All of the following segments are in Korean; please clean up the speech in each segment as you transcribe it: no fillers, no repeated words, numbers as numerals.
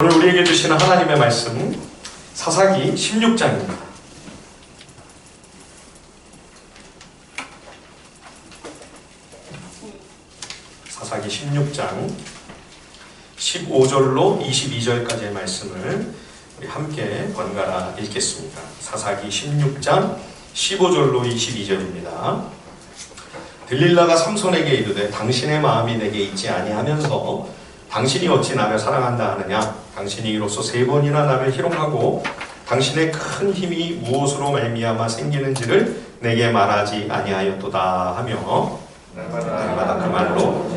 오늘 우리에게 주시는 하나님의 말씀 사사기 16장입니다. 사사기 16장 15절로 22절까지의 말씀을 우리 함께 번갈아 읽겠습니다. 사사기 16장 15절로 22절입니다. 들릴라가 삼손에게 이르되 당신의 마음이 내게 있지 아니하면서 당신이 어찌 나를 사랑한다 하느냐? 당신이 이로써 3번이나 나를 희롱하고 당신의 큰 힘이 무엇으로 말미암아 생기는지를 내게 말하지 아니하였도다 하며 날마다 그 말로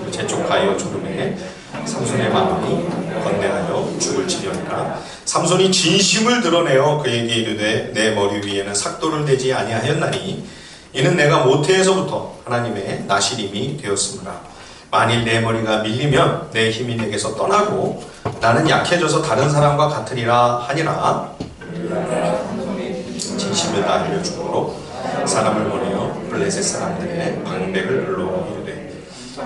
재촉하여 조르매 삼손의 마음이 건대하여 죽을 지경이라. 삼손이 진심을 드러내어 그에게 이르되 내 머리 위에는 삭도를 대지 아니하였나니 이는 내가 모태에서부터 하나님의 나시림이 되었으므라. 만일 내 머리가 밀리면 내 힘이 내게서 떠나고 나는 약해져서 다른 사람과 같으리라 하니라. 진심을 다 알려주므로 사람을 보내어 블레셋 사람들의 방백을 불러 이르되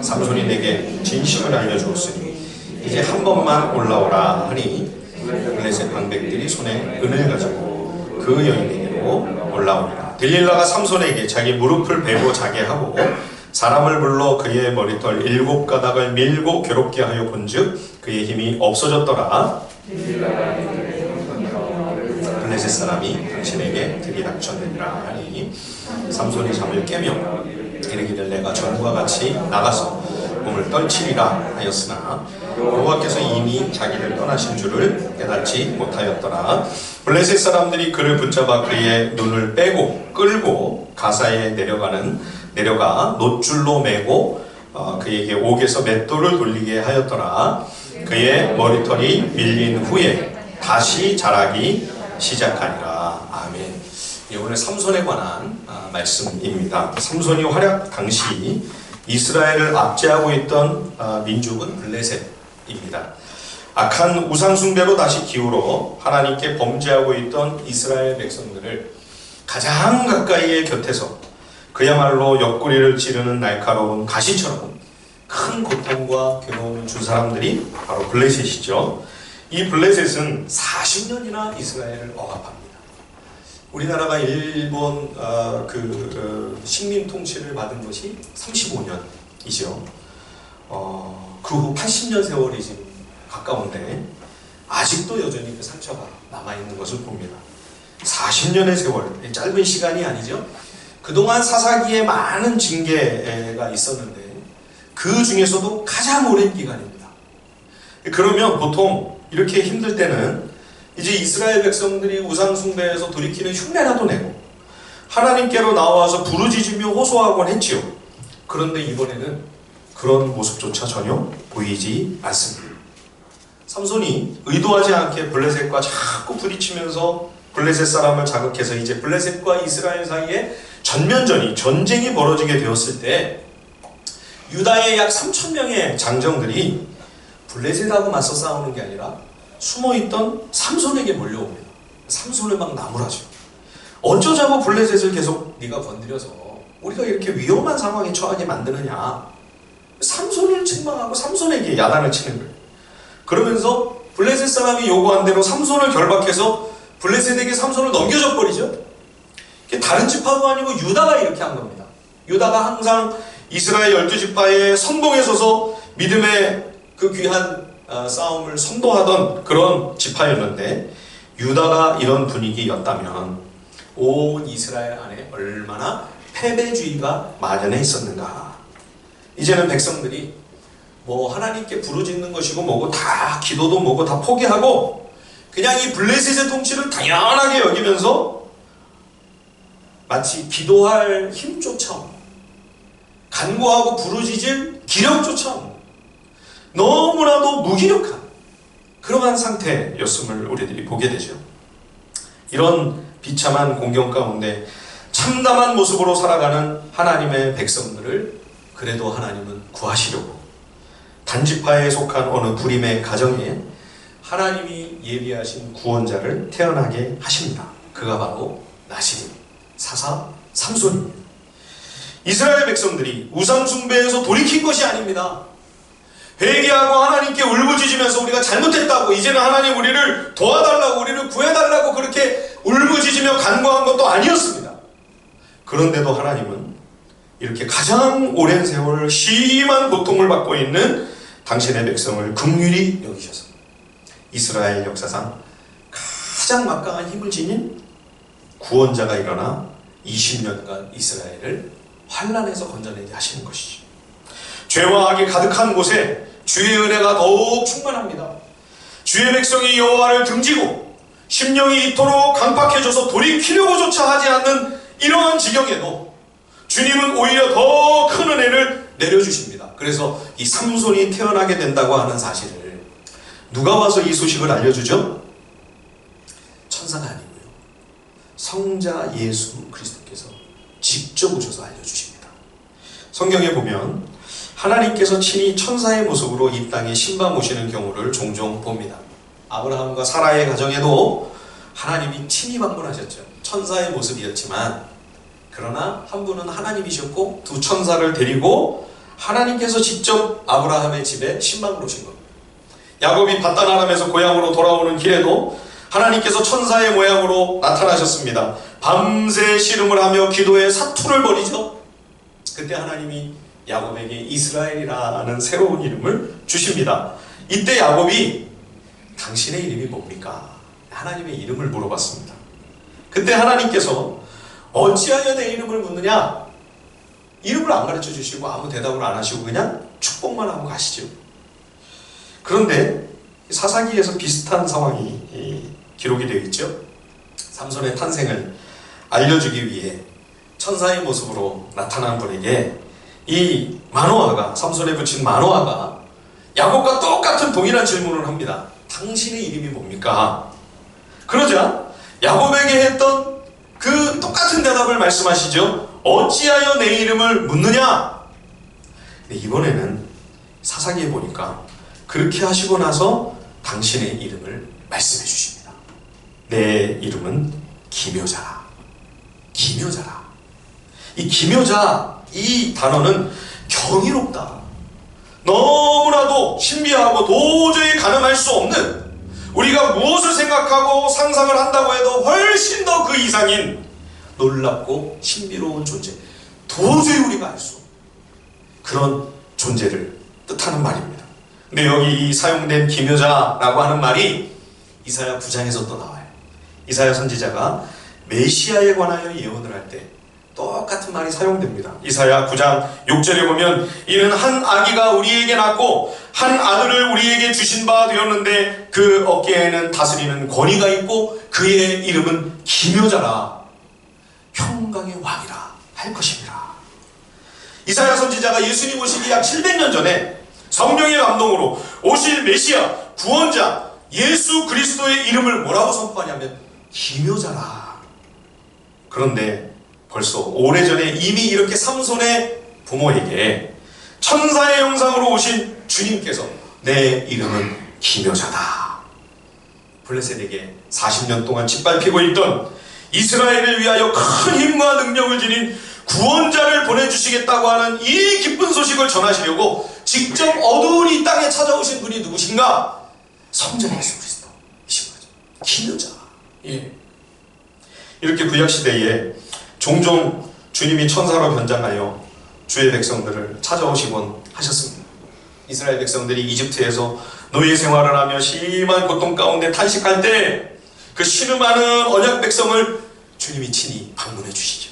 삼손이 내게 진심을 알려주었으니 이제 한 번만 올라오라 하니 블레셋 방백들이 손에 은을 가지고 그 여인에게로 올라오니라. 들릴라가 삼손에게 자기 무릎을 베고 자게 하고 사람을 불러 그의 머리털 7가닥을 밀고 괴롭게 하여 본즉 그의 힘이 없어졌더라. 블레셋 사람이 당신에게 들이닥쳤느니라 하니 삼손이 잠을 깨며 이르기를 내가 전과 같이 나가서 몸을 떨치리라 하였으나 여호와께서 이미 자기를 떠나신 줄을 깨닫지 못하였더라. 블레셋 사람들이 그를 붙잡아 그의 눈을 빼고 끌고 가사에 내려가 놋줄로 매고 그에게 옥에서 맷돌을 돌리게 하였더라. 그의 머리털이 밀린 후에 다시 자라기 시작하니라. 아멘. 오늘 삼손에 관한 말씀입니다. 삼손이 활약 당시 이스라엘을 압제하고 있던 민족은 블레셋입니다. 악한 우상숭배로 다시 기울어 하나님께 범죄하고 있던 이스라엘 백성들을 가장 가까이의 곁에서 그야말로 옆구리를 찌르는 날카로운 가시처럼 큰 고통과 괴로움을 준 사람들이 바로 블레셋이죠. 이 블레셋은 40년이나 이스라엘을 억압합니다. 우리나라가 일본 식민 통치를 받은 것이 35년이죠. 그 후 80년 세월이 지금 가까운데 아직도 여전히 그 상처가 남아있는 것을 봅니다. 40년의 세월, 짧은 시간이 아니죠. 그동안 사사기에 많은 징계가 있었는데 그 중에서도 가장 오랜 기간입니다. 그러면 보통 이렇게 힘들 때는 이제 이스라엘 백성들이 우상숭배에서 돌이키는 흉내라도 내고 하나님께로 나와서 부르짖으며 호소하곤 했지요. 그런데 이번에는 그런 모습조차 전혀 보이지 않습니다. 삼손이 의도하지 않게 블레셋과 자꾸 부딪히면서 블레셋 사람을 자극해서 이제 블레셋과 이스라엘 사이에 전쟁이 벌어지게 되었을 때 유다의 약 3,000명의 장정들이 블레셋하고 맞서 싸우는 게 아니라 숨어있던 삼손에게 몰려옵니다. 삼손을 막 나무라죠. 어쩌자고 블레셋을 계속 네가 건드려서 우리가 이렇게 위험한 상황에 처하게 만드느냐. 삼손을 책망하고 삼손에게 야단을 치는 거예요. 그러면서 블레셋 사람이 요구한 대로 삼손을 결박해서 블레셋에게 삼손을 넘겨줘 버리죠. 다른 지파도 아니고 유다가 이렇게 한 겁니다. 유다가 항상 이스라엘 12지파의 선봉에 서서 믿음의 그 귀한 싸움을 선도하던 그런 지파였는데 유다가 이런 분위기였다면 온 이스라엘 안에 얼마나 패배주의가 만연해 있었는가. 이제는 백성들이 하나님께 부르짖는 것이고 뭐고 다 기도도 뭐고 다 포기하고 그냥 이 블레셋의 통치를 당연하게 여기면서 마치 기도할 힘조차 없는, 간구하고 부르짖을 기력조차 없는, 너무나도 무기력한 그러한 상태였음을 우리들이 보게 되죠. 이런 비참한 공경 가운데 참담한 모습으로 살아가는 하나님의 백성들을 그래도 하나님은 구하시려고 단지파에 속한 어느 불임의 가정에 하나님이 예비하신 구원자를 태어나게 하십니다. 그가 바로 나시림 사사 삼손입니다. 이스라엘 백성들이 우상숭배에서 돌이킨 것이 아닙니다. 회개하고 하나님께 울부짖으면서 우리가 잘못했다고, 이제는 하나님 우리를 도와달라고, 우리를 구해달라고 그렇게 울부짖으며 간구한 것도 아니었습니다. 그런데도 하나님은 이렇게 가장 오랜 세월 심한 고통을 받고 있는 당신의 백성을 긍휼히 여기셔서 이스라엘 역사상 가장 막강한 힘을 지닌 구원자가 일어나 20년간 이스라엘을 환난에서 건져내게 하시는 것이죠. 죄와 악이 가득한 곳에 주의 은혜가 더욱 충만합니다. 주의 백성이 여호와를 등지고 심령이 이토록 강팍해져서 돌이키려고조차 하지 않는 이러한 지경에도 주님은 오히려 더 큰 은혜를 내려주십니다. 그래서 이 삼손이 태어나게 된다고 하는 사실을 누가 와서 이 소식을 알려주죠? 천사가 아니고요, 성자 예수 그리스도께서 직접 오셔서 알려주십니다. 성경에 보면 하나님께서 친히 천사의 모습으로 이 땅에 신방 오시는 경우를 종종 봅니다. 아브라함과 사라의 가정에도 하나님이 친히 방문하셨죠. 천사의 모습이었지만, 그러나 한 분은 하나님이셨고 두 천사를 데리고 하나님께서 직접 아브라함의 집에 신방을 오신 겁니다. 야곱이 밧단 아람에서 고향으로 돌아오는 길에도 하나님께서 천사의 모양으로 나타나셨습니다. 밤새 씨름을 하며 기도에 사투를 벌이죠. 그때 하나님이 야곱에게 이스라엘이라는 새로운 이름을 주십니다. 이때 야곱이 당신의 이름이 뭡니까? 하나님의 이름을 물어봤습니다. 그때 하나님께서 어찌하여 내 이름을 묻느냐? 이름을 안 가르쳐 주시고 아무 대답을 안 하시고 그냥 축복만 하고 가시죠. 그런데 사사기에서 비슷한 상황이 기록이 되어 있죠. 삼손의 탄생을 알려주기 위해 천사의 모습으로 나타난 분에게 이 마노아가, 삼손에 붙인 마노아가 야곱과 똑같은 동일한 질문을 합니다. 당신의 이름이 뭡니까? 그러자 야곱에게 했던 그 똑같은 대답을 말씀하시죠. 어찌하여 내 이름을 묻느냐? 이번에는 사사기에 보니까 그렇게 하시고 나서 당신의 이름을 말씀해 주십니다. 내 이름은 기묘자라. 기묘자라. 이 기묘자, 이 단어는 경이롭다, 너무나도 신비하고 도저히 가늠할 수 없는, 우리가 무엇을 생각하고 상상을 한다고 해도 훨씬 더 그 이상인 놀랍고 신비로운 존재, 도저히 우리가 알 수 없는 그런 존재를 뜻하는 말입니다. 근데 여기 이 사용된 기묘자라고 하는 말이 이사야 9장에서 또 나와요. 이사야 선지자가 메시아에 관하여 예언을 할 때 똑같은 말이 사용됩니다. 이사야 9장 6절에 보면 이는 한 아기가 우리에게 낳고 한 아들을 우리에게 주신 바 되었는데 그 어깨에는 다스리는 권위가 있고 그의 이름은 기묘자라, 평강의 왕이라 할 것입니다. 이사야 선지자가 예수님 오시기 약 700년 전에 성령의 감동으로 오실 메시아, 구원자 예수 그리스도의 이름을 뭐라고 선포하냐면 기묘자라. 그런데 벌써 오래전에 이미 이렇게 삼손의 부모에게 천사의 형상으로 오신 주님께서 내 이름은 기묘자다, 블레셋에게 40년 동안 짓밟히고 있던 이스라엘을 위하여 큰 힘과 능력을 지닌 구원자를 보내주시겠다고 하는 이 기쁜 소식을 전하시려고 직접 어두운 이 땅에 찾아오신 분이 누구신가? 성자 예수 그리스도이신 거죠. 기묘자. 예. 이렇게 구약시대에 종종 주님이 천사로 변장하여 주의 백성들을 찾아오시곤 하셨습니다. 이스라엘 백성들이 이집트에서 노예 생활을 하며 심한 고통 가운데 탄식할 때 그 신음하는 언약 백성을 주님이 친히 방문해 주시죠.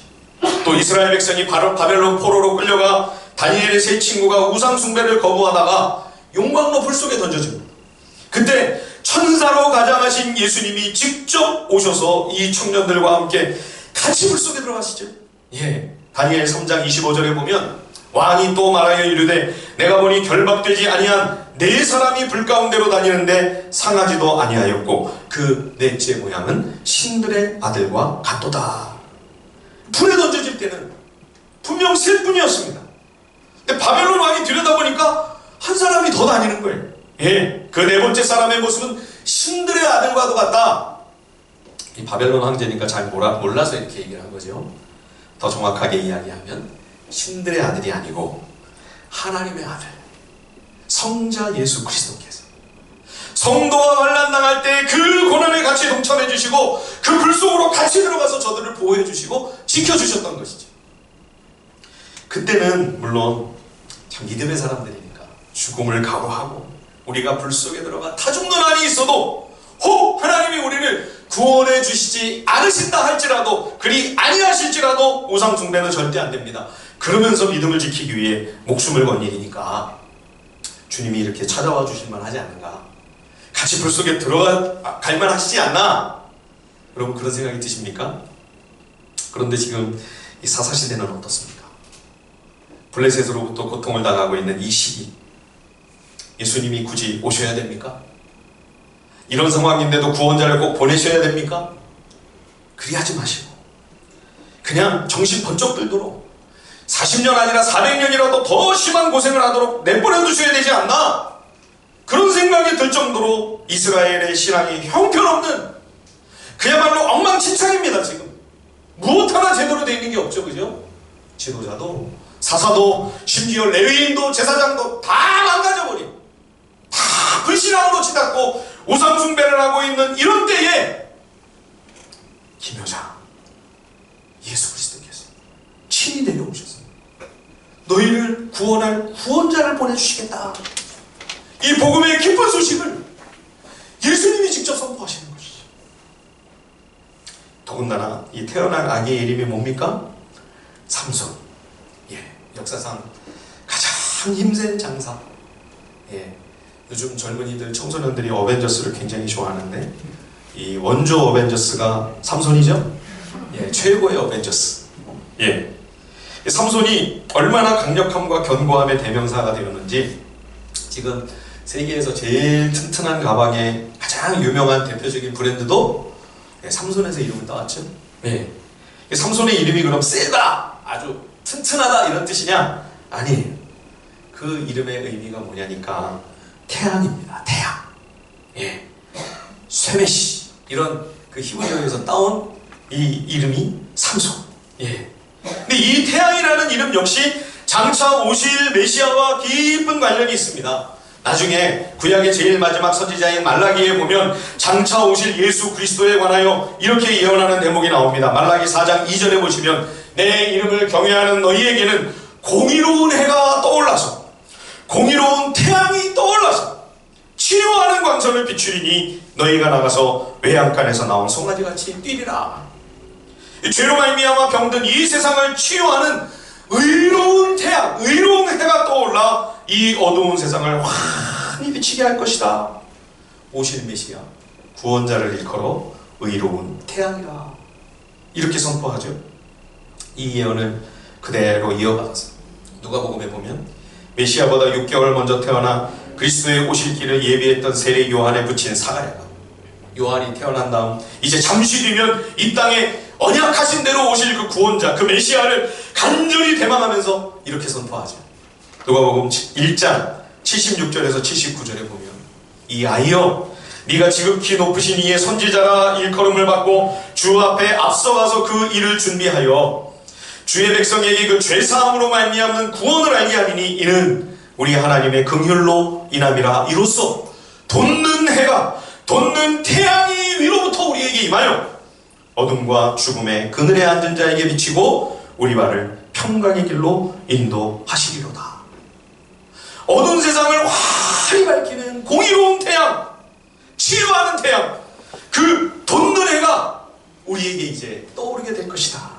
또 이스라엘 백성이 바벨론 포로로 끌려가 다니엘의 세 친구가 우상 숭배를 거부하다가 용광로 불 속에 던져집니다. 그때 천사로 가장하신 예수님이 직접 오셔서 이 청년들과 함께 같이 불 속에 들어가시죠. 예, 다니엘 3장 25절에 보면 왕이 또 말하여 이르되 내가 보니 결박되지 아니한 네 사람이 불 가운데로 다니는데 상하지도 아니하였고 그 넷째 모양은 신들의 아들과 같도다. 불에 던져질 때는 분명 셋 분이었습니다. 근데 바벨론 왕이 들여다보니까 한 사람이 더 다니는 거예요. 예, 그 네 번째 사람의 모습은 신들의 아들과도 같다. 이 바벨론 황제니까 잘 몰라서 이렇게 얘기를 한 거죠. 더 정확하게 이야기하면 신들의 아들이 아니고 하나님의 아들, 성자 예수 그리스도께서 성도가 환난당할 때 그 고난에 같이 동참해 주시고 그 불 속으로 같이 들어가서 저들을 보호해 주시고 지켜주셨던 것이죠. 그때는 물론 참 믿음의 사람들이니까 죽음을 각오하고 우리가 불 속에 들어가 타중노난이 있어도 혹 하나님이 우리를 구원해 주시지 않으신다 할지라도 그리 아니하실지라도 우상 숭배는 절대 안 됩니다. 그러면서 믿음을 지키기 위해 목숨을 건 일이니까 주님이 이렇게 찾아와 주실만 하지 않는가, 같이 불 속에 들어가 갈만 하시지 않나, 여러분 그런 생각이 드십니까? 그런데 지금 이 사사시대는 어떻습니까? 블레셋으로부터 고통을 당하고 있는 이 시기, 예수님이 굳이 오셔야 됩니까? 이런 상황인데도 구원자를 꼭 보내셔야 됩니까? 그리 하지 마시고 그냥 정신 번쩍 들도록 40년 아니라 400년이라도 더 심한 고생을 하도록 내버려 두셔야 되지 않나, 그런 생각이 들 정도로 이스라엘의 신앙이 형편없는, 그야말로 엉망진창입니다. 지금 무엇 하나 제대로 되어 있는 게 없죠. 그죠? 지도자도 사사도 심지어 레위인도 제사장도 다 망가져버린, 다 불신앙으로 치닫고 우상 숭배를 하고 있는 이런 때에 김효자 예수 그리스도께서 친히 내려오셔서 너희를 구원할 구원자를 보내주시겠다, 이 복음의 기쁜 소식을 예수님이 직접 선포하시는 것이죠. 더군다나 이 태어난 아기의 이름이 뭡니까? 삼손. 역사상 가장 힘센 장사. 요즘 젊은이들, 청소년들이 어벤져스를 굉장히 좋아하는데 이 원조 어벤져스가 삼손이죠. 최고의 어벤져스. 삼손이 얼마나 강력함과 견고함의 대명사가 되었는지 지금 세계에서 제일 튼튼한 가방의 가장 유명한 대표적인 브랜드도 삼손에서 이름을 따왔죠. 삼손의 이름이 그럼 세다, 아주 튼튼하다 이런 뜻이냐? 아니에요. 그 이름의 의미가 뭐냐니까 태양입니다. 태양. 쇠메시 이런 그 히브리어에서 따온 이 이름이 삼손. 근데 이 태양이라는 이름 역시 장차 오실 메시아와 깊은 관련이 있습니다. 나중에 구약의 제일 마지막 선지자인 말라기에 보면 장차 오실 예수 그리스도에 관하여 이렇게 예언하는 대목이 나옵니다. 말라기 4장 2절에 보시면 내 이름을 경외하는 너희에게는 공의로운 해가 떠올라서 공의로운 태양이 떠올라서 치료하는 광선을 비추리니 너희가 나가서 외양간에서 나온 송아지같이 뛰리라. 죄로 말미암아 병든 이 세상을 치유하는 의로운 태양, 의로운 해가 떠올라 이 어두운 세상을 환히 비치게 할 것이다. 오실 메시아, 구원자를 일컬어 의로운 태양이라, 이렇게 선포하죠. 이 예언을 그대로 이어받아서 누가복음에 보면 메시아보다 6개월 먼저 태어나 그리스도의 오실 길을 예비했던 세례 요한에 붙인 사가랴가, 요한이 태어난 다음 이제 잠시 뒤면 이 땅에 언약하신 대로 오실 그 구원자, 그 메시아를 간절히 대망하면서 이렇게 선포하죠. 누가복음 1장 76절에서 79절에 보면 이 아이여 네가 지극히 높으신 이의 선지자라 일컬음을 받고 주 앞에 앞서가서 그 일을 준비하여 주의 백성에게 그 죄사함으로 말미암는 구원을 알게 하리니 이는 우리 하나님의 긍휼로 인함이라. 이로써 돋는 해가, 돋는 태양이 위로부터 우리에게 임하여 어둠과 죽음의 그늘에 앉은 자에게 비치고 우리 발을 평강의 길로 인도하시리로다. 어두운 세상을 환히 밝히는 공의로운 태양, 치유하는 태양, 그 돋는 해가 우리에게 이제 떠오르게 될 것이다.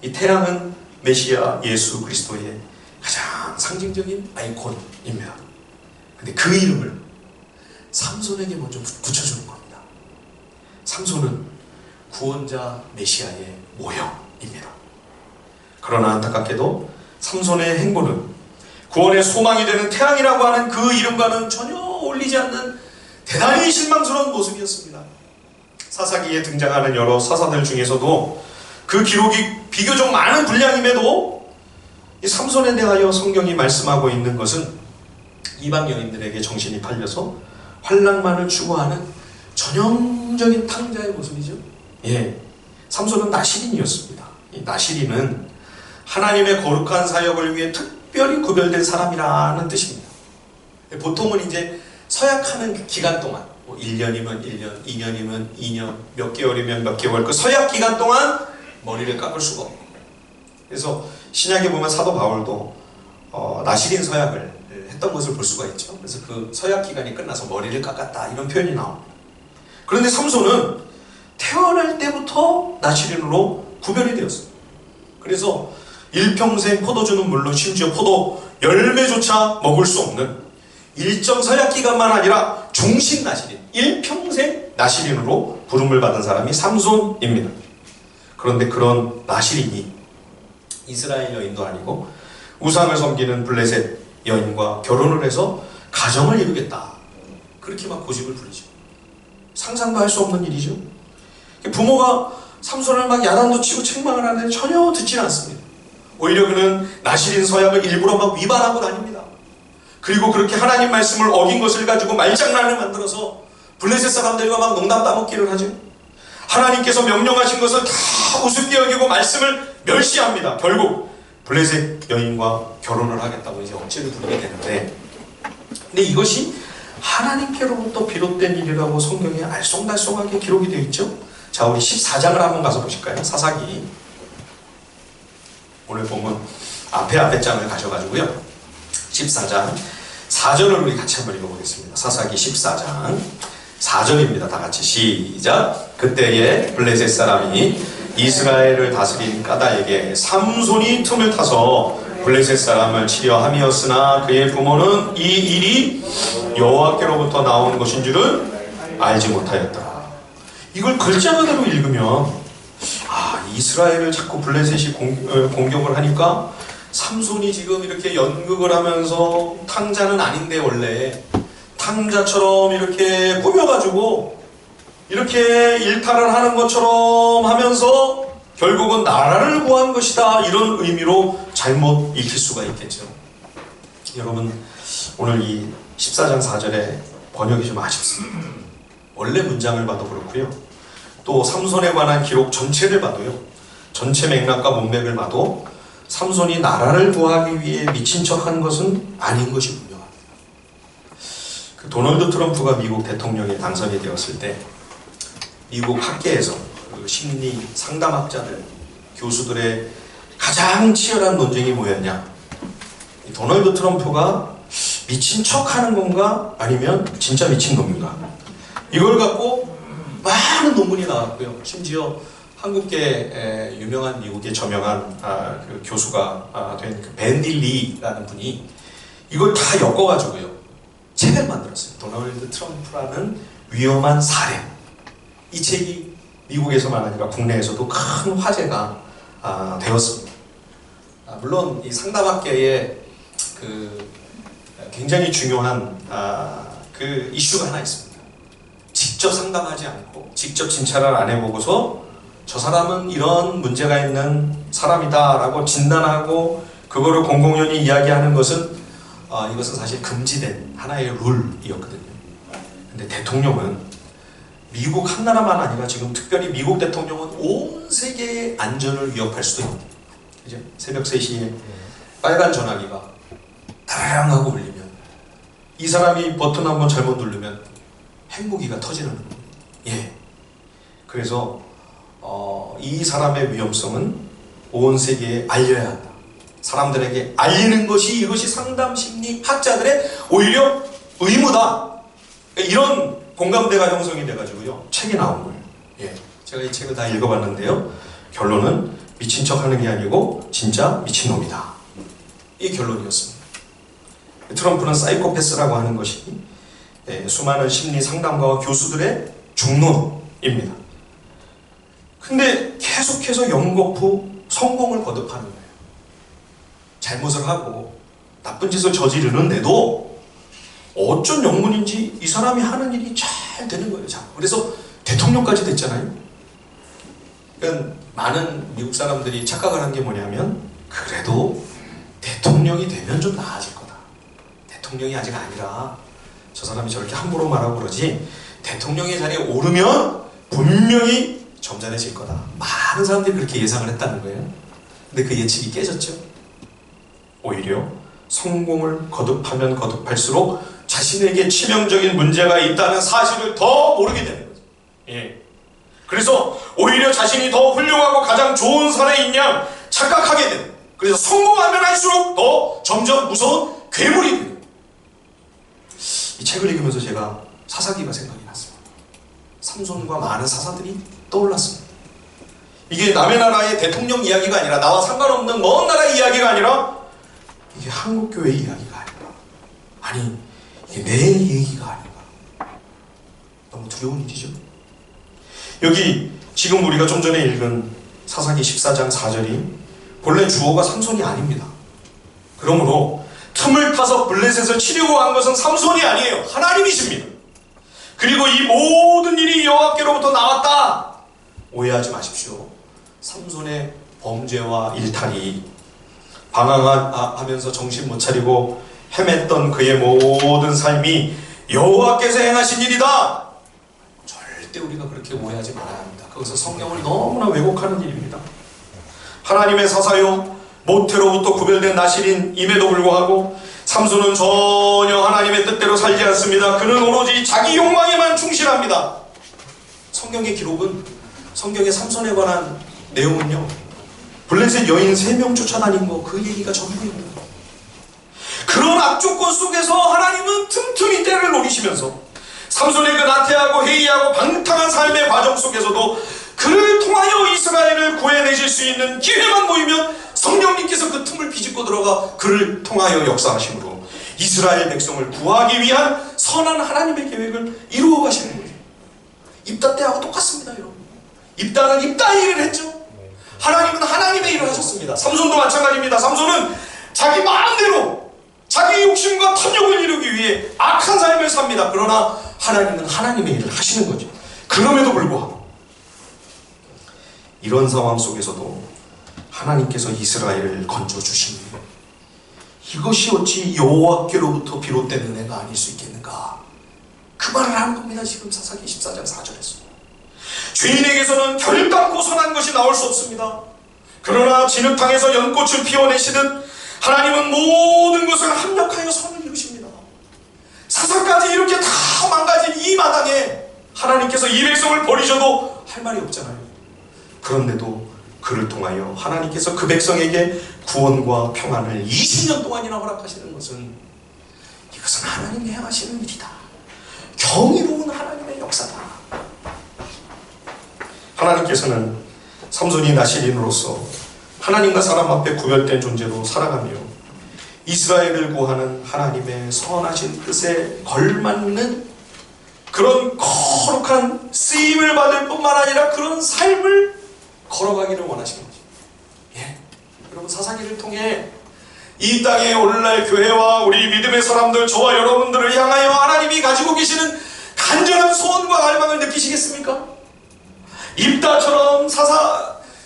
이 태양은 메시아 예수 그리스도의 가장 상징적인 아이콘입니다. 근데 그 이름을 삼손에게 먼저 붙여주는 겁니다. 삼손은 구원자 메시아의 모형입니다. 그러나 안타깝게도 삼손의 행보는 구원의 소망이 되는 태양이라고 하는 그 이름과는 전혀 어울리지 않는 대단히 실망스러운 모습이었습니다. 사사기에 등장하는 여러 사사들 중에서도 그 기록이 비교적 많은 분량임에도 이 삼손에 대하여 성경이 말씀하고 있는 것은 이방 여인들에게 정신이 팔려서 환락만을 추구하는 전형적인 탕자의 모습이죠. 삼손은 나시린이었습니다. 이 나시린은 하나님의 거룩한 사역을 위해 특별히 구별된 사람이라는 뜻입니다. 보통은 이제 서약하는 그 기간 동안, 뭐 1년이면 1년, 2년이면 2년, 몇 개월이면 몇 개월, 그 서약 기간 동안 머리를 깎을 수가 없고, 그래서 신약에 보면 사도 바울도 나시린 서약을 했던 것을 볼 수가 있죠. 그래서 그 서약 기간이 끝나서 머리를 깎았다, 이런 표현이 나옵니다. 그런데 삼손은 태어날 때부터 나시린으로 구별이 되었어요. 그래서 일평생 포도주는 물론 심지어 포도 열매조차 먹을 수 없는 일정 서약 기간만 아니라 종신 나시린, 일평생 나시린으로 부름을 받은 사람이 삼손입니다. 그런데 그런 나시린이 이스라엘 여인도 아니고 우상을 섬기는 블레셋 여인과 결혼을 해서 가정을 이루겠다, 그렇게 막 고집을 부리죠. 상상도 할 수 없는 일이죠. 부모가 삼손을 막 야단도 치고 책망을 하는데 전혀 듣지는 않습니다. 오히려 그는 나시린 서약을 일부러 막 위반하고 다닙니다. 그리고 그렇게 하나님 말씀을 어긴 것을 가지고 말장난을 만들어서 블레셋 사람들과 막 농담 따먹기를 하죠. 하나님께서 명령하신 것을 다 우습게 여기고 말씀을 멸시합니다. 결국 블레셋 여인과 결혼을 하겠다고 이제 억지를 부리게 되는데, 근데 이것이 하나님께로부터 비롯된 일이라고 성경에 알쏭달쏭하게 기록이 되어 있죠. 자, 우리 14장을 한번 가서 보실까요? 사사기. 오늘 보면 앞에 장을 가셔가지고요, 14장 4절을 우리 같이 한번 읽어보겠습니다. 사사기 14장 4절입니다. 다 같이 시작. 그때에 블레셋 사람이 이스라엘을 다스린 까다에게 삼손이 틈을 타서 블레셋 사람을 치려 함이었으나 그의 부모는 이 일이 여호와께로부터 나온 것인 줄은 알지 못하였더라. 이걸 글자 그대로 읽으면, 이스라엘을 자꾸 블레셋이 공격을 하니까 삼손이 지금 이렇게 연극을 하면서, 탕자는 아닌데 원래 탕자처럼 이렇게 꾸며가지고 이렇게 일탈을 하는 것처럼 하면서 결국은 나라를 구한 것이다, 이런 의미로 잘못 읽힐 수가 있겠죠. 여러분, 오늘 이 14장 4절의 번역이 좀 아쉽습니다. 원래 문장을 봐도 그렇고요, 또 삼손에 관한 기록 전체를 봐도요, 전체 맥락과 문맥을 봐도 삼손이 나라를 구하기 위해 미친 척한 것은 아닌 것이 분명합니다. 그 도널드 트럼프가 미국 대통령에 당선이 되었을 때 미국 학계에서 그 심리 상담학자들, 교수들의 가장 치열한 논쟁이 뭐였냐? 이 도널드 트럼프가 미친 척하는 건가, 아니면 진짜 미친 놈인가? 이걸 갖고 많은 논문이 나왔고요. 심지어 한국계 유명한 미국의 저명한 그 교수가 된 그 밴딜리라는 분이 이걸 다 엮어가지고요, 책을 만들었어요. 도널드 트럼프라는 위험한 사례. 이 책이 미국에서만 아니라 국내에서도 큰 화제가 되었습니다. 물론 이 상담학계에 그 굉장히 중요한 그 이슈가 하나 있습니다. 직접 상담하지 않고 직접 진찰을 안 해보고서 저 사람은 이런 문제가 있는 사람이다 라고 진단하고 그거를 공공연히 이야기하는 것은 이것은 사실 금지된 하나의 룰이었거든요. 근데 대통령은 미국 한 나라만 아니라 지금 특별히 미국 대통령은 온 세계의 안전을 위협할 수도 있는, 그죠? 새벽 3시에 빨간 전화기가 다라랑 하고 울리면 이 사람이 버튼 한번 잘못 누르면 핵무기가 터지는 겁니다. 예. 그래서 이 사람의 위험성은 온 세계에 알려야 한다. 사람들에게 알리는 것이, 이것이 상담 심리 학자들의 오히려 의무다. 이런 공감대가 형성이 돼가지고요, 책이 나온 거예요. 예. 제가 이 책을 다 읽어봤는데요, 결론은 미친 척 하는 게 아니고 진짜 미친놈이다, 이 결론이었습니다. 트럼프는 사이코패스라고 하는 것이 수많은 심리 상담가와 교수들의 중론입니다. 근데 계속해서 연거푸 성공을 거듭하는 거예요. 잘못을 하고 나쁜 짓을 저지르는데도 어쩐 영문인지 이 사람이 하는 일이 잘 되는 거예요. 그래서 대통령까지 됐잖아요. 그러니까 많은 미국 사람들이 착각을 한 게 뭐냐면, 그래도 대통령이 되면 좀 나아질 거다. 대통령이 아직 아니라 저 사람이 저렇게 함부로 말하고 그러지, 대통령의 자리에 오르면 분명히 점잖해질 거다. 많은 사람들이 그렇게 예상을 했다는 거예요. 근데 그 예측이 깨졌죠. 오히려 성공을 거듭하면 거듭할수록 자신에게 치명적인 문제가 있다는 사실을 더 모르게 되는 거죠. 예. 그래서 오히려 자신이 더 훌륭하고 가장 좋은 산에 있냐 착각하게 되는. 그래서 성공하면 할수록 더 점점 무서운 괴물이 되는 거예요. 이 책을 읽으면서 제가 사사기가 생각이 났습니다. 삼손과 많은 사사들이 떠올랐습니다. 이게 남의 나라의 대통령 이야기가 아니라 나와 상관없는 먼 나라의 이야기가 아니라 이게 한국교회의 이야기가 아닌가. 아니 이게 내 얘기가 아닌가. 너무 두려운 일이죠. 여기 지금 우리가 좀 전에 읽은 사사기 14장 4절이 본래 주어가 삼손이 아닙니다. 그러므로 틈을 타서 블레셋을 치려고 한 것은 삼손이 아니에요. 하나님이십니다. 그리고 이 모든 일이 여호와께로부터 나왔다. 오해하지 마십시오. 삼손의 범죄와 일탈이 방황하면서 정신 못 차리고 헤맸던 그의 모든 삶이 여호와께서 행하신 일이다. 절대 우리가 그렇게 오해하지 말아야 합니다. 그것은 성경을 너무나 왜곡하는 일입니다. 하나님의 사사요 모태로부터 구별된 나실인임에도 불구하고 삼손은 전혀 하나님의 뜻대로 살지 않습니다. 그는 오로지 자기 욕망에만 충실합니다. 성경의 기록은 성경의 삼손에 관한 내용은요 블레셋 여인 3명 쫓아다닌 거 그 얘기가 전부입니다. 그런 악조건 속에서 하나님은 틈틈이 때를 노리시면서 삼손의 그 나태하고 해이하고 방탕한 삶의 과정 속에서도 그를 통하여 이스라엘을 구해내실 수 있는 기회만 보이면 성령님께서 그 틈을 비집고 들어가 그를 통하여 역사하심으로 이스라엘 백성을 구하기 위한 선한 하나님의 계획을 이루어 가시는 거예요. 입다 때하고 똑같습니다. 여러분. 입다는 입다의 일을 했죠. 하나님은 하나님의 일을 하셨습니다. 삼손도 마찬가지입니다. 삼손은 자기 마음대로 자기 욕심과 탐욕을 이루기 위해 악한 삶을 삽니다. 그러나 하나님은 하나님의 일을 하시는 거죠. 그럼에도 불구하고 이런 상황 속에서도 하나님께서 이스라엘을 건져주시니 이것이 어찌 여호와께로부터 비롯된 은혜가 아닐 수 있겠는가. 그 말을 하는 겁니다. 지금 사사기 14장 4절에서 죄인에게서는 결단코 선한 것이 나올 수 없습니다. 그러나 진흙탕에서 연꽃을 피워내시듯 하나님은 모든 것을 합력하여 선을 이루십니다. 사사까지 이렇게 다 망가진 이 마당에 하나님께서 이 백성을 버리셔도 할 말이 없잖아요. 그런데도 그를 통하여 하나님께서 그 백성에게 구원과 평안을 20년 동안이나 허락하시는 것은 이것은 하나님이 행하시는 일이다. 경이로운 하나님의 역사다. 하나님께서는 삼손이 나실인으로서 하나님과 사람 앞에 구별된 존재로 살아가며 이스라엘을 구하는 하나님의 선하신 뜻에 걸맞는 그런 거룩한 쓰임을 받을 뿐만 아니라 그런 삶을 걸어가기를 원하시는 거죠. 예. 여러분 사사기를 통해 이 땅에 오늘날 교회와 우리 믿음의 사람들 저와 여러분들을 향하여 하나님이 가지고 계시는 간절한 소원과 갈망을 느끼시겠습니까? 입다처럼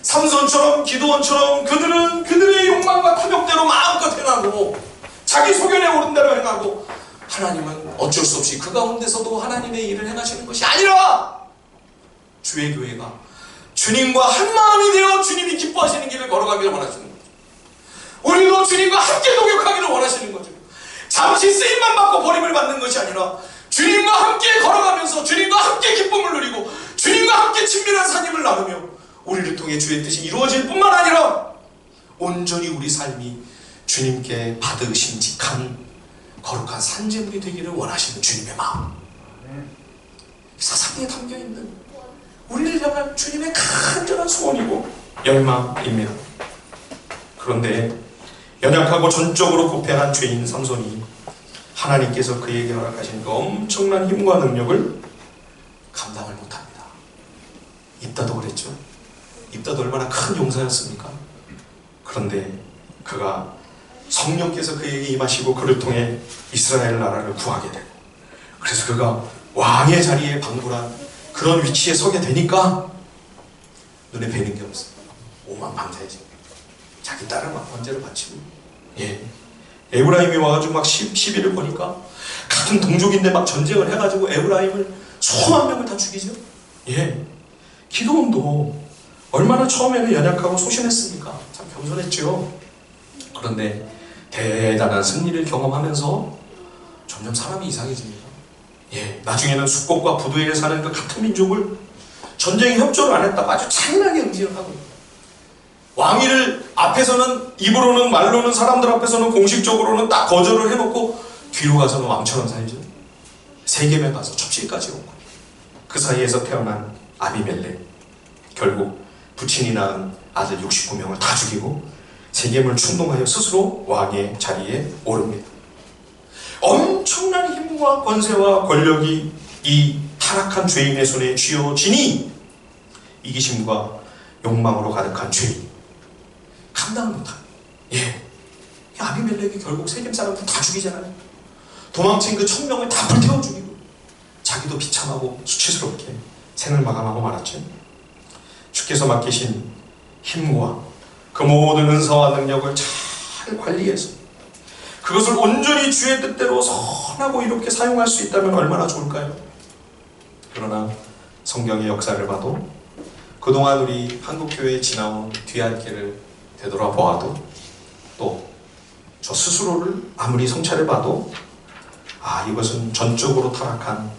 삼손처럼 기드온처럼 그들은 그들의 욕망과 탐욕대로 마음껏 행하고 자기 소견에 오른 대로 행하고 하나님은 어쩔 수 없이 그 가운데서도 하나님의 일을 행하시는 것이 아니라 주의 교회가 주님과 한마음이 되어 주님이 기뻐하시는 길을 걸어가기를 원하시는 거죠. 우리도 주님과 함께 동역하기를 원하시는 거죠. 잠시 쓰임만 받고 버림을 받는 것이 아니라 주님과 함께 걸어가면서 주님과 함께 기쁨을 누리고 주님과 함께 친밀한 사귐을 나누며 우리를 통해 주의 뜻이 이루어질 뿐만 아니라 온전히 우리 삶이 주님께 받으심직한 거룩한 산재물이 되기를 원하시는 주님의 마음, 사사기에 담겨있는 우리를 향한 주님의 간절한 소원이고 열망입니다. 그런데 연약하고 전적으로 부패한 죄인 삼손이 하나님께서 그에게 허락하신 그 엄청난 힘과 능력을 감당을 못합니다. 입다도 그랬죠. 입다도 얼마나 큰 용사였습니까? 그런데 그가 성령께서 그에게 임하시고 그를 통해 이스라엘 나라를 구하게 되고 그래서 그가 왕의 자리에 방불한 그런 위치에 서게 되니까 눈에 뵈는 게 없어요. 오만방자해져. 자기 딸을 막 번제를 바치고 에브라임이 와가지고 막 시비를 거니까 같은 동족인데 막 전쟁을 해가지고 에브라임을 수만 명을 다 죽이죠. 기드온도 얼마나 처음에는 연약하고 소심했습니까? 참 겸손했죠. 그런데 대단한 승리를 경험하면서 점점 사람이 이상해집니다. 나중에는 숙곡과 부두에 사는 그 같은 민족을 전쟁에 협조를 안 했다고 아주 잔인하게 응징을 하고, 왕위를 앞에서는 입으로는 말로는 사람들 앞에서는 공식적으로는 딱 거절을 해놓고 뒤로 가서는 왕처럼 살죠. 세겜에 가서 접시까지 오고, 그 사이에서 태어난 아비멜렉, 결국 부친이 낳은 아들 69명을 다 죽이고 세겜을 충동하여 스스로 왕의 자리에 오릅니다. 엄청난 힘과 권세와 권력이 이 타락한 죄인의 손에 쥐어지니 이기심과 욕망으로 가득한 죄인 감당을 못합니다. 아비멜렉이 결국 세겜 사람들 다 죽이잖아요. 도망친 그 1000명을 다 불태워 죽이고 자기도 비참하고 수치스럽게 생을 마감하고 말았죠. 주께서 맡기신 힘과 그 모든 은사와 능력을 잘 관리해서 그것을 온전히 주의 뜻대로 선하고 이롭게 사용할 수 있다면 얼마나 좋을까요? 그러나 성경의 역사를 봐도 그동안 우리 한국교회에 지나온 뒤안길을 되돌아보아도 또 저 스스로를 아무리 성찰해봐도 이것은 전적으로 타락한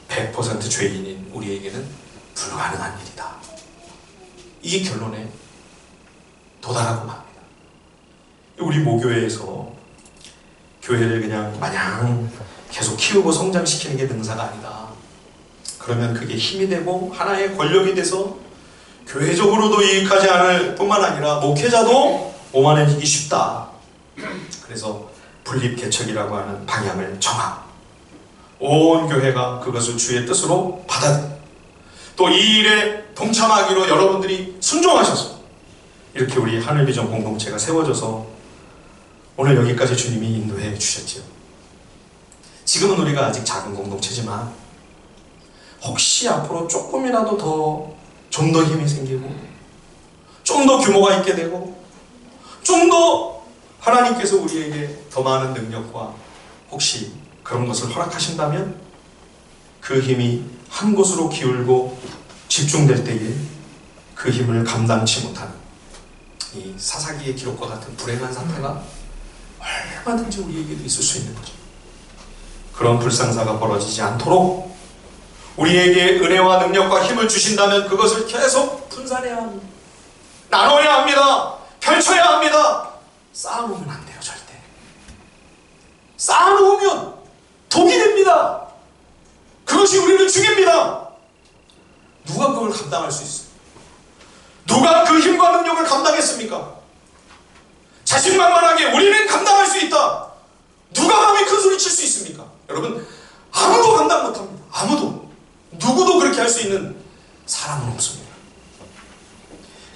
100% 죄인인 우리에게는 불가능한 일이다. 이 결론에 도달하고 맙니다. 우리 모교회에서 교회를 그냥 마냥 계속 키우고 성장시키는 게 능사가 아니다. 그러면 그게 힘이 되고 하나의 권력이 돼서 교회적으로도 이익하지 않을 뿐만 아니라 목회자도 오만해지기 쉽다. 그래서 분립개척이라고 하는 방향을 정하고 온 교회가 그것을 주의 뜻으로 받아들이고 또 이 일에 동참하기로 여러분들이 순종하셔서 이렇게 우리 하늘비전 공동체가 세워져서 오늘 여기까지 주님이 인도해 주셨지요. 지금은 우리가 아직 작은 공동체지만 혹시 앞으로 조금이라도 좀 더 힘이 생기고 좀 더 규모가 있게 되고 좀 더 하나님께서 우리에게 더 많은 능력과 혹시 그런 것을 허락하신다면 그 힘이 한 곳으로 기울고 집중될 때에 그 힘을 감당치 못하는 이 사사기의 기록과 같은 불행한 사태가 얼마든지 우리에게도 있을 수 있는 거죠. 그런 불상사가 벌어지지 않도록 우리에게 은혜와 능력과 힘을 주신다면 그것을 계속 분산해야 합니다. 나눠야 합니다. 펼쳐야 합니다. 쌓아놓으면 안 돼요. 절대. 쌓아놓으면 독이 됩니다. 그것이 우리를 죽입니다. 누가 그걸 감당할 수 있어요? 누가 그 힘과 능력을 감당했습니까? 자신만만하게 우리는 감당할 수 있다. 누가 감히 큰 소리 칠 수 있습니까? 여러분, 아무도 감당 못합니다. 아무도. 누구도 그렇게 할 수 있는 사람은 없습니다.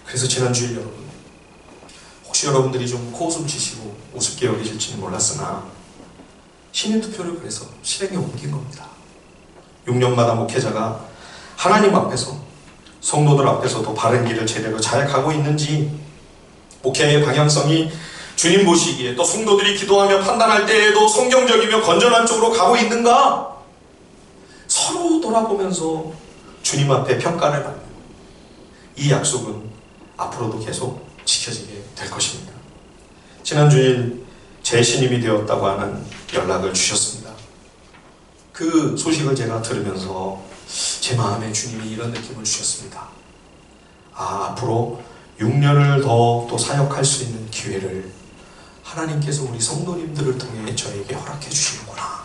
그래서 지난주일 여러분, 혹시 여러분들이 좀 코웃음 치시고 우습게 여기실지는 몰랐으나 신인투표를 그래서 실행에 옮긴 겁니다. 6년마다 목회자가 하나님 앞에서 성도들 앞에서도 바른 길을 제대로 잘 가고 있는지, 목회의 방향성이 주님 보시기에 또 성도들이 기도하며 판단할 때에도 성경적이며 건전한 쪽으로 가고 있는가, 서로 돌아보면서 주님 앞에 평가를 받는 이 약속은 앞으로도 계속 지켜지게 될 것입니다. 지난주일 재신임이 되었다고 하는 연락을 주셨습니다. 그 소식을 제가 들으면서 제 마음에 주님이 이런 느낌을 주셨습니다. 앞으로 6년을 더 또 사역할 수 있는 기회를 하나님께서 우리 성도님들을 통해 저에게 허락해 주시는구나.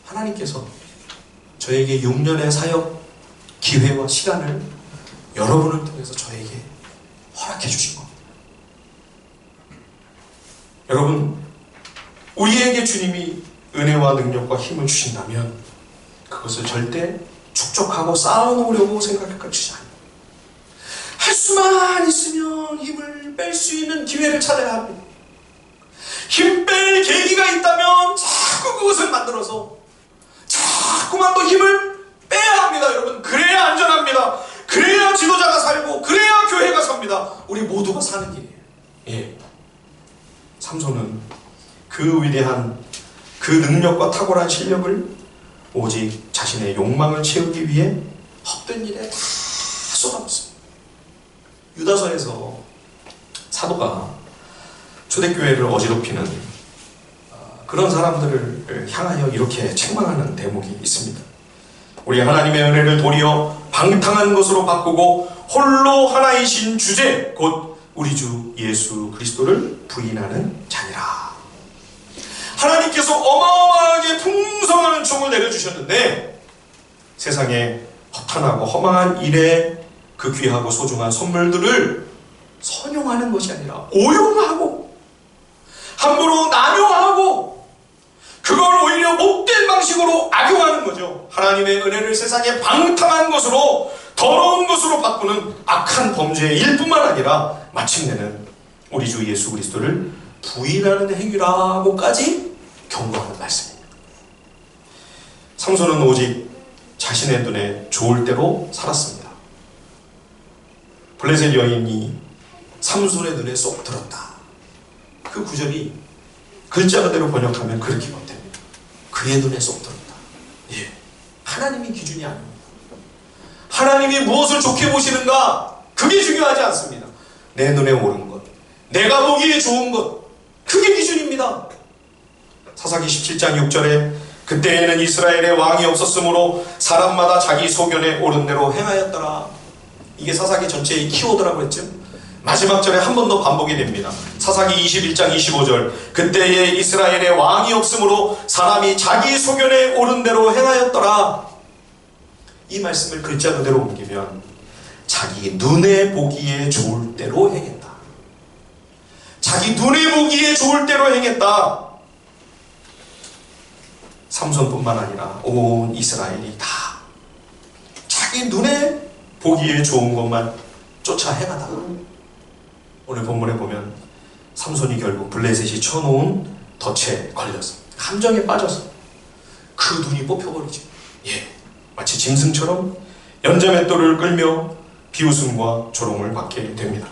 하나님께서 저에게 6년의 사역 기회와 시간을 여러분을 통해서 저에게 허락해 주신 겁니다. 여러분, 우리에게 주님이 은혜와 능력과 힘을 주신다면 그것을 절대 축적하고 쌓아놓으려고 생각할 것이 아닙니다. 할 수만 있으면 힘을 뺄 수 있는 기회를 찾아야 합니다. 힘 뺄 계기가 있다면 자꾸 그것을 만들어서 자꾸만 더 힘을 빼야 합니다. 여러분, 그래야 안전합니다. 그래야 지도자가 살고 그래야 교회가 삽니다. 우리 모두가 사는 길이에요. 삼손은 그 위대한 그 능력과 탁월한 실력을 오직 자신의 욕망을 채우기 위해 헛된 일에 다 쏟아붓습니다. 유다서에서 사도가 초대교회를 어지럽히는 그 그런 사람들을 향하여 이렇게 책망하는 대목이 있습니다. 우리 하나님의 은혜를 도리어 방탕한 것으로 바꾸고 홀로 하나이신 주제 곧 우리 주 예수 그리스도를 부인하는 자니라. 하나님께서 어마어마하게 풍성한 은총을 내려주셨는데 세상에 허탄하고 허망한 일에 그 귀하고 소중한 선물들을 선용하는 것이 아니라 오용하고 함부로 남용하고 그걸 오히려 못된 방식으로 악용하는 거죠. 하나님의 은혜를 세상에 방탕한 것으로 더러운 것으로 바꾸는 악한 범죄의 일뿐만 아니라 마침내는 우리 주 예수 그리스도를 부인하는 행위라고까지 경고하는 말씀입니다. 삼손은 오직 자신의 눈에 좋을 대로 살았습니다. 블레셋 여인이 삼손의 눈에 쏙 들었다. 그 구절이 글자 그대로 번역하면 그렇게 됩니다. 그의 눈에 쏙 들었다. 예, 하나님이 기준이 아닙니다. 하나님이 무엇을 좋게 보시는가? 그게 중요하지 않습니다. 내 눈에 옳은 것, 내가 보기에 좋은 것, 그게 기준입니다. 사사기 17장 6절에 그때에는 이스라엘에 왕이 없었으므로 사람마다 자기 소견에 옳은 대로 행하였더라. 이게 사사기 전체의 키워드라고 했죠. 마지막 절에 한 번 더 반복이 됩니다. 사사기 21장 25절 그때에 이스라엘에 왕이 없으므로 사람이 자기 소견에 옳은 대로 행하였더라. 이 말씀을 글자 그대로 옮기면 자기 눈에 보기에 좋을 대로 행했다. 자기 눈에 보기에 좋을 대로 행했다. 삼손뿐만 아니라 온 이스라엘이 다 자기 눈에 보기에 좋은 것만 쫓아 행하다가 오늘 본문에 보면 삼손이 결국 블레셋이 쳐놓은 덫에 걸려서 함정에 빠져서 그 눈이 뽑혀버리죠. 예, 마치 짐승처럼 연자맷돌을 끌며 비웃음과 조롱을 받게 됩니다.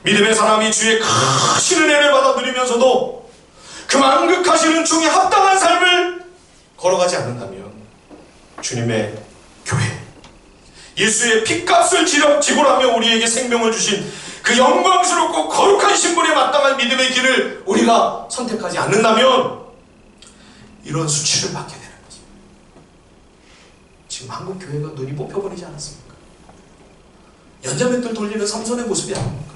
믿음의 사람이 주의 크신 은혜를 받아 누리면서도 그 만극하신 은총에 합당한 삶을 걸어가지 않는다면 주님의 교회, 예수의 핏값을 지불하며 우리에게 생명을 주신 그 영광스럽고 거룩한 신분에 마땅한 믿음의 길을 우리가 선택하지 않는다면 이런 수치를 받게 되는 거죠. 지금 한국 교회가 눈이 뽑혀버리지 않았습니까? 연자맷돌 돌리는 삼손의 모습이 아닙니까?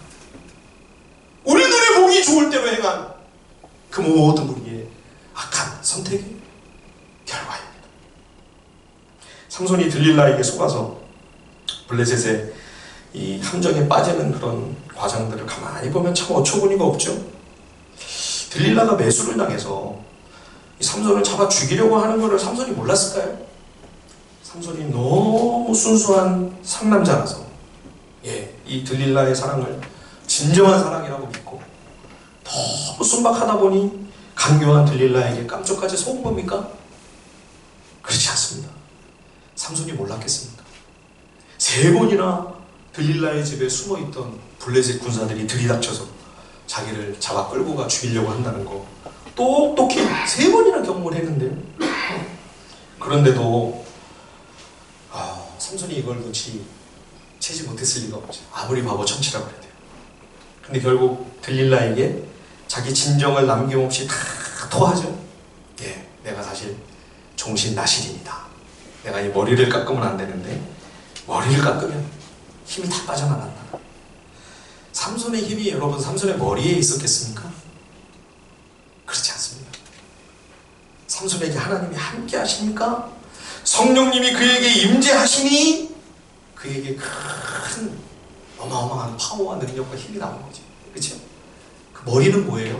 우리 눈에 보기 좋을 대로 행한 그 모든 우리의 악한 선택의 결과입니다. 삼손이 들릴라에게 속아서 블레셋의 이 함정에 빠지는 그런 과정들을 가만히 보면 참 어처구니가 없죠. 들릴라가 매수를 당해서 이 삼손을 잡아 죽이려고 하는 것을 삼손이 몰랐을까요? 삼손이 너무 순수한 상남자라서 이 들릴라의 사랑을 진정한 사랑이라고 믿고 너무 순박하다 보니 간교한 들릴라에게 깜짝까지 속은 겁니까? 그렇지 않습니다. 삼손이 몰랐겠습니까? 3번이나 들릴라의 집에 숨어있던 블레셋 군사들이 들이닥쳐서 자기를 잡아 끌고 가 죽이려고 한다는 거 똑똑히 3번이나 경험을 했는데요. 그런데도 삼손이 이걸 놓치지 못했을 리가 없죠. 아무리 바보 천치라고 그래도. 근데 결국 들릴라에게 자기 진정을 남김없이 다 토하죠. 예, 내가 사실 종신 나실입니다. 내가 이 머리를 깎으면 안 되는데 머리를 깎으면 힘이 다 빠져나간다. 삼손의 힘이 여러분 삼손의 머리에 있었겠습니까? 그렇지 않습니다. 삼손에게 하나님이 함께 하십니까? 성령님이 그에게 임재하시니 그에게 큰 어마어마한 파워와 능력과 힘이 나온 거죠. 그렇죠? 그 머리는 뭐예요?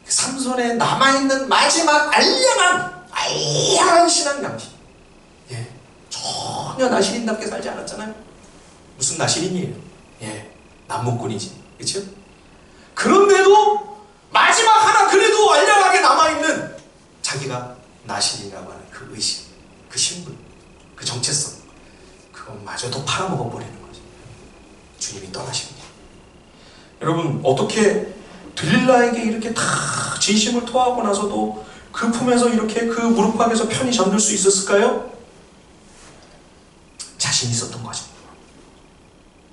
그 삼손에 남아있는 마지막 알량한 신앙 양식. 예, 전혀 나시린답게 살지 않았잖아요. 무슨 나시린이에요? 예, 남무꾼이지. 그렇죠? 그런데도 마지막 하나 그래도 알량하게 남아있는 자기가 나시린이라고 하는 그 의식, 그 신분, 그 정체성, 그것마저도 팔아먹어버리는 거죠. 주님이 떠나십니다. 여러분, 어떻게 들릴라에게 이렇게 다 진심을 토하고 나서도 그 품에서 이렇게 그 무릎팍에서 편히 잠들 수 있었을까요? 자신 있었던 거죠.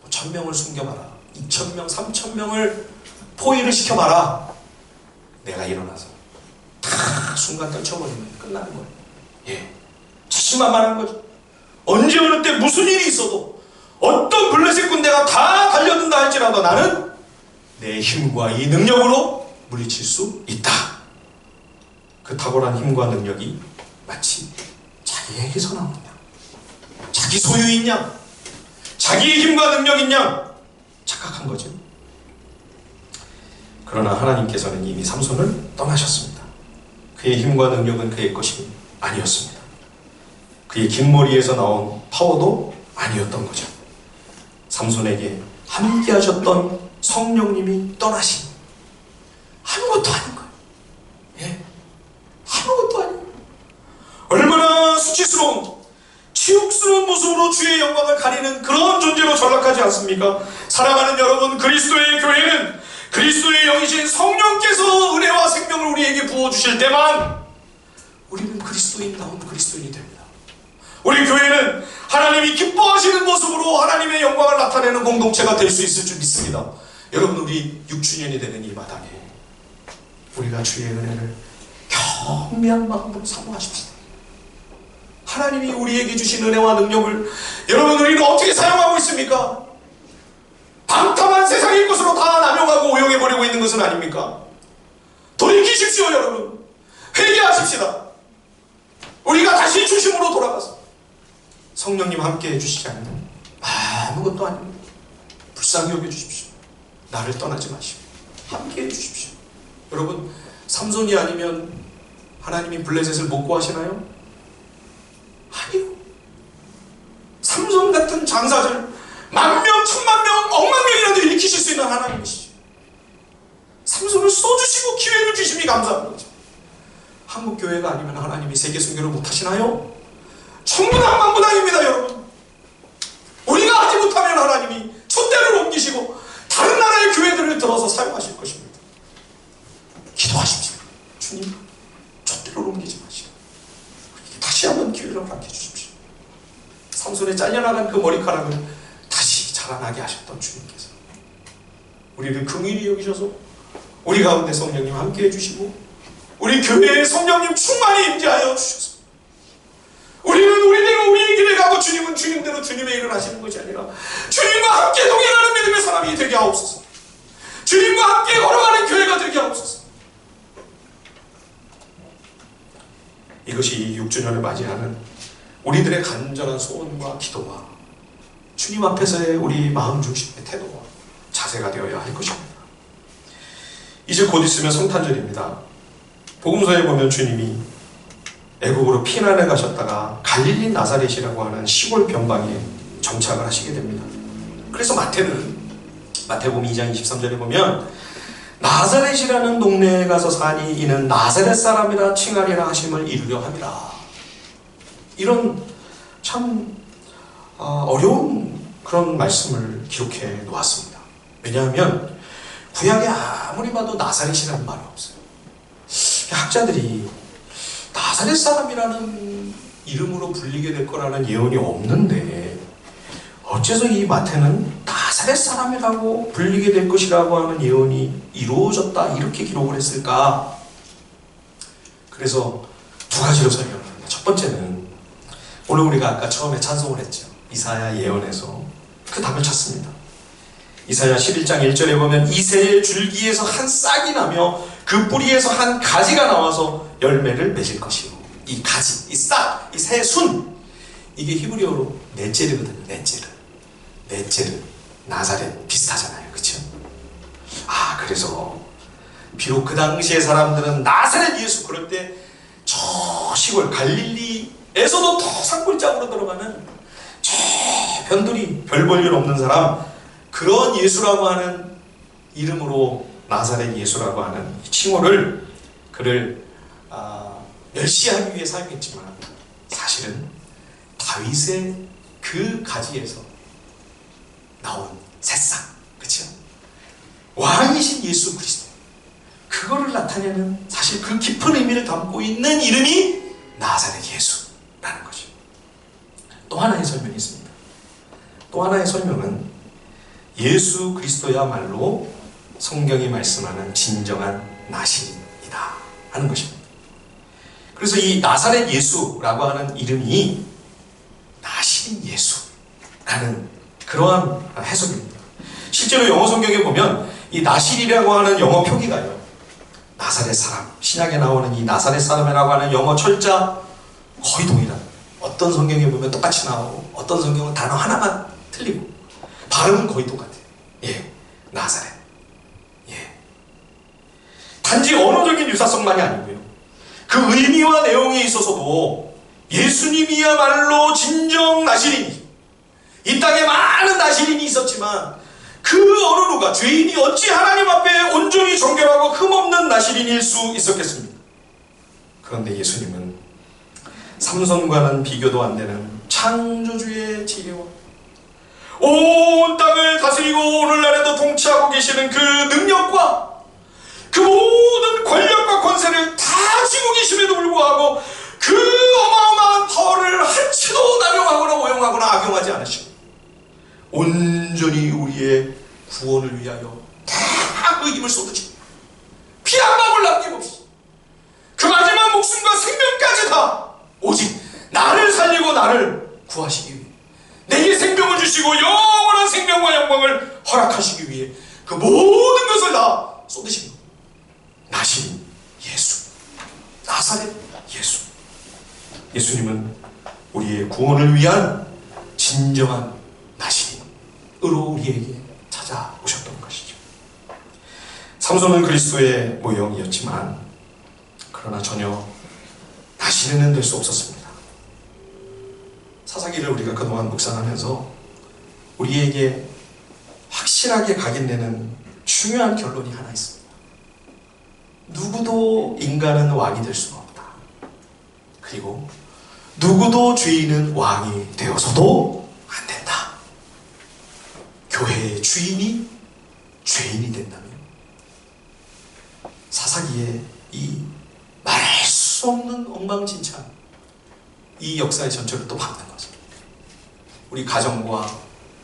1000명을 숨겨봐라. 2000명, 3000명을 포위를 시켜봐라. 내가 일어나서 딱 순간 떨쳐버리면 끝나는 거예요. 예, 자신만만한 거죠. 언제 어느 때 무슨 일이 있어도 어떤 블레셋 군대가 다 달려든다 할지라도 나는 내 힘과 이 능력으로 물리칠 수 있다. 그 탁월한 힘과 능력이 마치 자기에게서 나오느냐, 자기 소유인 양, 자기의 힘과 능력인 양 착각한 거죠. 그러나 하나님께서는 이미 삼손을 떠나셨습니다. 그의 힘과 능력은 그의 것이 아니었습니다. 그의 긴 머리에서 나온 파워도 아니었던 거죠. 삼손에게 함께 하셨던 성령님이 떠나신 아무것도 아닌 거예요. 예, 아무것도 아닌 거예요. 얼마나 수치스러운, 치욕스러운 모습으로 주의 영광을 가리는 그런 존재로 전락하지 않습니까? 사랑하는 여러분, 그리스도의 교회는 그리스도의 영이신 성령께서 은혜와 생명을 우리에게 부어주실 때만 우리는 그리스도인다운 그리스도인이 됩니다. 우리 교회는 하나님이 기뻐하시는 모습으로 하나님의 영광을 나타내는 공동체가 될 수 있을 줄 믿습니다. 여러분, 우리 6주년이 되는 이 마당에 우리가 주의 은혜를 경배한 마음으로 사모하십시다. 하나님이 우리에게 주신 은혜와 능력을 여러분, 우리는 어떻게 사용하고 있습니까? 방탕한 세상의 것으로 다 남용하고 오용해버리고 있는 것은 아닙니까? 돌이키십시오. 여러분, 회개하십시다. 우리가 다시 중심으로 돌아가서 성령님 함께 해주시지 않으면 아무것도 아닙니다. 불쌍히 여겨주십시오. 나를 떠나지 마시고 함께 해주십시오. 여러분, 삼손이 아니면 하나님이 블레셋을 못 구하시나요? 아니요. 삼손 같은 장사들 10,000명, 10,000명, 10,000명이라도 일으키실 수 있는 하나님이시죠. 삼손을 써주시고 기회를 주심이 감사한 거죠. 한국교회가 아니면 하나님이 세계 선교를 못하시나요? 천문학만부당입니다. 여러분, 우리가 하지 못하면 하나님이 촛대를 옮기시고 다른 나라의 교회들을 들어서 사용하실 것입니다. 기도하십시오. 주님, 촛대를 옮기지 마시고 다시 한번 기회를 허락해 주십시오. 삼손에 잘려나간 그 머리카락을 다시 자라나게 하셨던 주님께서 우리를 긍휼히 여기셔서 우리 가운데 성령님 함께 해주시고 우리 교회에 성령님 충만히 임재하여 주셔서 우리는 우리대로 우리의 길을 가고 주님은 주님대로 주님의 일을 하시는 것이 아니라 주님과 함께 동행하는 믿음의 사람이 되게 하옵소서. 주님과 함께 걸어가는 교회가 되게 하옵소서. 이것이 6주년을 맞이하는 우리들의 간절한 소원과 기도와 주님 앞에서의 우리 마음 중심의 태도와 자세가 되어야 할 것입니다. 이제 곧 있으면 성탄절입니다. 복음서에 보면 주님이 애국으로 피난을 가셨다가 갈릴리 나사렛이라고 하는 시골 변방에 정착을 하시게 됩니다. 그래서 마태복음 2장 23절에 보면 나사렛이라는 동네에 가서 사니 이는 나사렛 사람이라 칭하리라 하심을 이루려 함이라. 이런 참 어려운 그런 말씀을 기록해 놓았습니다. 왜냐하면 구약에 아무리 봐도 나사렛이라는 말이 없어요. 학자들이 나사렛 사람이라는 이름으로 불리게 될 거라는 예언이 없는데 어째서 이 마태는 나사렛 사람이라고 불리게 될 것이라고 하는 예언이 이루어졌다 이렇게 기록을 했을까? 그래서 두 가지로 설명합니다. 첫 번째는 오늘 우리가 아까 처음에 찬송을 했죠. 이사야 예언에서 그 답을 찾습니다. 이사야 11장 1절에 보면 이 새의 줄기에서 한 싹이 나며 그 뿌리에서 한 가지가 나와서 열매를 맺을 것이요. 이 가지, 이 싹, 이 새의 순, 이게 히브리어로 넷제르거든요. 넷제르, 나사렛 비슷하잖아요. 그렇죠? 그래서 비록 그 당시의 사람들은 나사렛 예수 그럴 때 저 시골 갈릴리에서도 더 산골짜기로 들어가는 저 변두리 별 볼 일 없는 사람, 그런 예수라고 하는 이름으로 나사렛 예수라고 하는 칭호를 그를 멸시하기 위해 사용했지만 사실은 다윗의 그 가지에서 나온 새싹, 그렇죠? 왕이신 예수 그리스도, 그거를 나타내는 사실 그 깊은 의미를 담고 있는 이름이 나사렛 예수라는 거죠. 또 하나의 설명이 있습니다. 또 하나의 설명은 예수 그리스도야말로 성경이 말씀하는 진정한 나신이다 하는 것입니다. 그래서 이 나사렛 예수라고 하는 이름이 나시린 예수라는 그러한 해석입니다. 실제로 영어 성경에 보면 이 나실이라고 하는 영어 표기가요, 나사렛 사람, 신약에 나오는 이 나사렛 사람이라고 하는 영어 철자 거의 동일합니다. 어떤 성경에 보면 똑같이 나오고 어떤 성경은 단어 하나만 틀리고 발음은 거의 똑같아요. 예, 나사렛. 예. 단지 언어적인 유사성만이 아니고요, 그 의미와 내용에 있어서도 예수님이야말로 진정 나시린이, 이 땅에 많은 나시린이 있었지만 그 어느 누가 죄인이 어찌 하나님 앞에 온전히 정결하고 흠없는 나시린일 수 있었겠습니까? 그런데 예수님은 삼손과는 비교도 안 되는 창조주의 지혜와 온 땅을 다스리고 오늘날에도 통치하고 계시는 그 능력과 그 모든 권력과 권세를 다 지고 계심에도 불구하고 그 어마어마한 파워를 한치도 남용하거나 오용하거나 악용하지 않으시고 온전히 우리의 구원을 위하여 다 그 힘을 쏟으시고 피 한 방울 남김없이 그 마지막 목숨과 생명까지 다 오직 나를 살리고 나를 구하시기 위해, 내게 생명을 주시고 영원한 생명과 영광을 허락하시기 위해 그 모든 것을 다 쏟으신 것. 나신 예수, 나사렛 예수. 예수님은 우리의 구원을 위한 진정한 나신으로 우리에게 찾아오셨던 것이죠. 삼손은 그리스도의 모형이었지만 그러나 전혀 나시린은 될 수 없었습니다. 사사기를 우리가 그동안 묵상하면서 우리에게 확실하게 각인되는 중요한 결론이 하나 있습니다. 누구도 인간은 왕이 될 수가 없다. 그리고 누구도 죄인은 왕이 되어서도 안 된다. 교회의 주인이 죄인이 된다면 사사기의 이 말할 수 없는 엉망진창, 이 역사의 전철을 또 밟는 거죠. 우리 가정과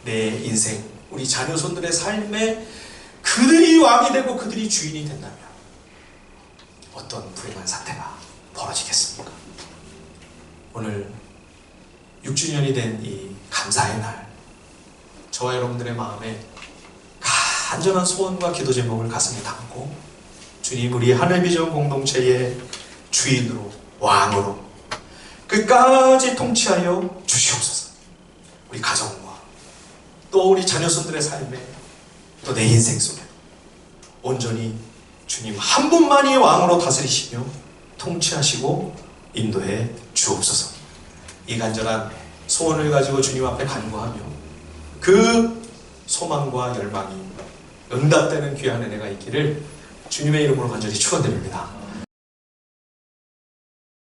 내 인생, 우리 자녀손들의 삶에 그들이 왕이 되고 그들이 주인이 된다면 어떤 불행한 사태가 벌어지겠습니까? 오늘 6주년이 된 이 감사의 날, 저와 여러분들의 마음에 간절한 소원과 기도 제목을 가슴에 담고 주님, 우리 하늘비전 공동체의 주인으로, 왕으로 끝까지 통치하여 주시옵소서. 우리 가정과 또 우리 자녀손들의 삶에, 또 내 인생 속에 온전히 주님 한 분만이 왕으로 다스리시며 통치하시고 인도해 주옵소서. 이 간절한 소원을 가지고 주님 앞에 간구하며 그 소망과 열망이 응답되는 귀한 은혜가 있기를 주님의 이름으로 간절히 축원드립니다.